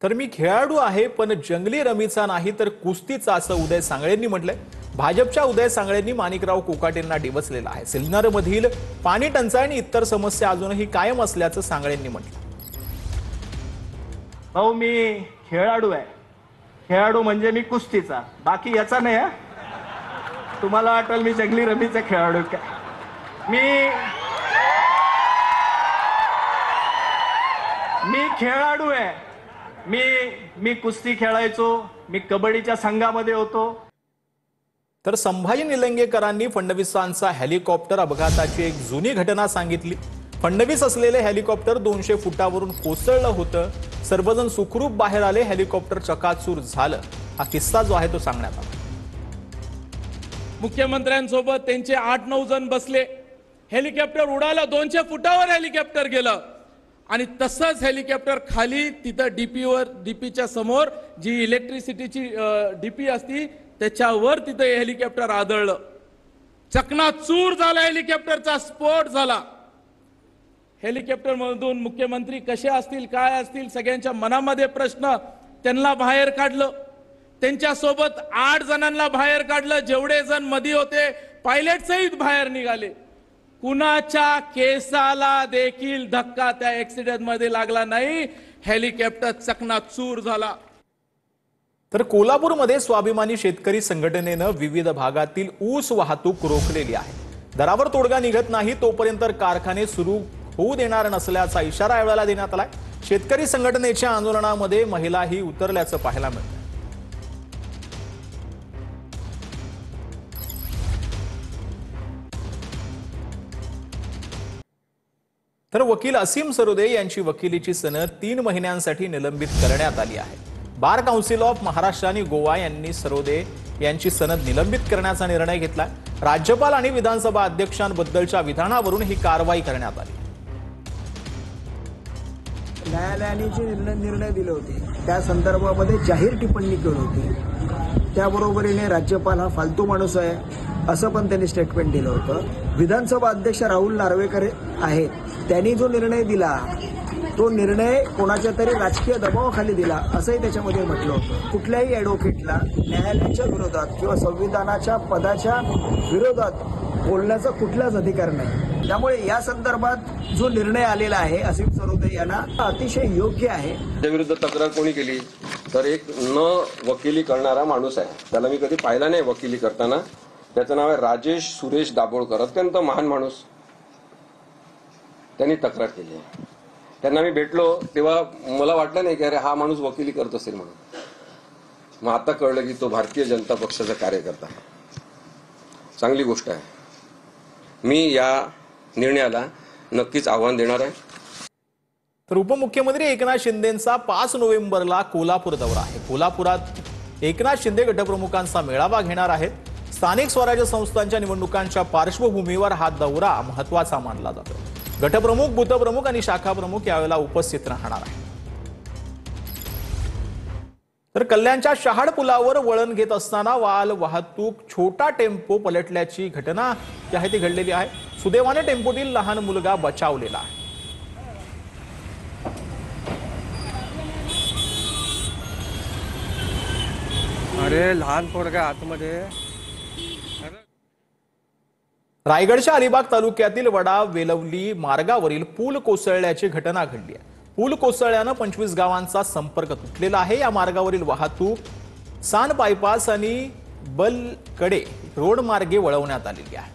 तर मी खेळाडू आहे पण जंगली रमीचा नाही तर कुस्तीचा असं उदय सांगळेंनी म्हटलंय। भाजपच्या उदय सांगळेंनी माणिकराव कोकाटेंना डिवचलेलं आहे। सिन्नरमधील पाणी टंचाई आणि इतर समस्या अजूनही कायम असल्याचं सांगळेंनी म्हटलं। भाऊ मी खेळाडू आहे, खेळाडू म्हणजे मी कुस्तीचा, बाकी याचा नाही हा। तुम्हाला वाटेल मी जंगली रमीचा खेळाडू काय? मी खेळाडू आहे। मी कुस्ती खेळायचो, मी कबड्डीच्या संघामध्ये होतो। तर संभाजी निलंगेकरांनी फडणवीसांचा हेलिकॉप्टर अपघाताची एक जुनी घटना सांगितली। फडणवीस असलेले हेलिकॉप्टर 200 फुटावरून कोसळलं होतं। सर्वजण सुखरूप बाहेर आले, हेलिकॉप्टर चकाचूर झालं। हा किस्सा जो आहे तो सांगण्यात आला। मुख्यमंत्र्यांसोबत त्यांचे 8-9 जण बसले, हेलिकॉप्टर उडालं, 200 फुटावर हेलिकॉप्टर गेलं आणि तसंच हेलिकॉप्टर खाली तिथं डीपीच्या समोर जी इलेक्ट्रिसिटीची डीपी असती त्याच्यावर तिथं हेलिकॉप्टर आदळलं। चकनाचूर झाला, हेलिकॉप्टरचा स्फोट झाला। हेलिकॉप्टर मधून मुख्यमंत्री कसे असतील, काय असतील, सगळ्यांच्या मनामध्ये प्रश्न। त्यांना बाहेर काढलं, त्यांच्या सोबत 8 जणांना बाहेर काढलं। जेवढे जण मध्ये होते पायलट सहित बाहेर निघाले। कुणाच्या केसाला देखील धक्का त्या ऍक्सिडेंट मध्ये लागला नाही, हेलिकॉप्टर चकनाचूर झाला। तर कोल्हापूरमध्ये स्वाभिमानी शेतकरी संघटनेनं विविध भागातील ऊस वाहतूक रोखलेली आहे। दरावर तोडगा निघत नाही तोपर्यंत कारखाने सुरू होऊ देणार नसल्याचा इशारा यावेळेला देण्यात आलाय। शेतकरी संघटनेच्या आंदोलनामध्ये महिलाही उतरल्याचं पाहायला मिळतं। तर वकील असीम सरोदे यांची वकिलीची सनद 3 महिन्यांसाठी निलंबित करण्यात आली आहे। बार काउन्सिल ऑफ महाराष्ट्र आणि गोवा यांनी सरोदे यांची सनद निलंबित करण्याचा निर्णय घेतला। राज्यपाल आणि विधानसभा अध्यक्षांबद्दलच्या विधानावरून ही कारवाई करण्यात आली। न्यायालयाने जे निर्णय दिले होते त्या संदर्भामध्ये जाहीर टिप्पणी केली होती। त्याबरोबरीने राज्यपाल हा फालतू माणूस आहे असं पण त्यांनी स्टेटमेंट दिलं होतं। विधानसभा अध्यक्ष राहुल नार्वेकर आहेत, त्यांनी जो निर्णय दिला तो निर्णय कोणाच्या तरी राजकीय दबावाखाली दिला असंही त्याच्यामध्ये म्हटलं होतं। कुठल्याही ॲडव्होकेटला न्यायालयाच्या विरोधात किंवा संविधानाच्या पदाच्या विरोधात बोलण्याचा कुठलाच अधिकार नाही। त्यामुळे या संदर्भात जो निर्णय आलेला आहे असीम सरोदे यांना अतिशय योग्य आहे। त्याविरुद्ध तक्रार कोणी केली तर एक न वकिली करणारा माणूस आहे, त्याला मी कधी पाहिला नाही वकिली करताना। त्याचं नाव आहे राजेश सुरेश दाभोळकर, अत्यंत महान माणूस। त्यांनी तक्रार केली आहे। त्यांना मी भेटलो तेव्हा मला वाटलं नाही की अरे हा माणूस वकिली करत असेल म्हणून। मग आता कळलं की तो भारतीय जनता पक्षाचा कार्यकर्ता आहे। चांगली गोष्ट आहे। मी या निर्णयाला नक्कीच आव्हान देणार आहे। तर उपमुख्यमंत्री एकनाथ शिंदेंचा 5 नोव्हेंबरला कोल्हापूर दौरा आहे। कोल्हापुरात एकनाथ शिंदे गटप्रमुखांचा मेळावा घेणार आहेत। स्थानिक स्वराज्य संस्थांच्या निवडणुकांच्या पार्श्वभूमीवर हा दौरा महत्त्वाचा मानला जातो। गटप्रमुख, बूथप्रमुख आणि शाखा प्रमुख यावेळेला उपस्थित राहणार आहेत। तर कल्याणच्या शहाड पुलावर वळण घेत असताना वाहतूक छोटा टेम्पो पलटल्याची घटना जी आहे ती घडलेली आहे। सुदैवाने टेम्पोतील लहान मुलगा बचावलेला आहे। अरे लहान पोरगा आतमध्ये। रायगडच्या अलिबाग तालुक्यातील वडा वेलवली मार्गावरील पूल कोसळल्याची घटना घडली आहे। पूल कोसळल्यानं 25 गावांचा संपर्क तुटलेला आहे। या मार्गावरील वाहतूक सान बायपास आणि बलकडे रोड मार्गे वळवण्यात आलेली आहे।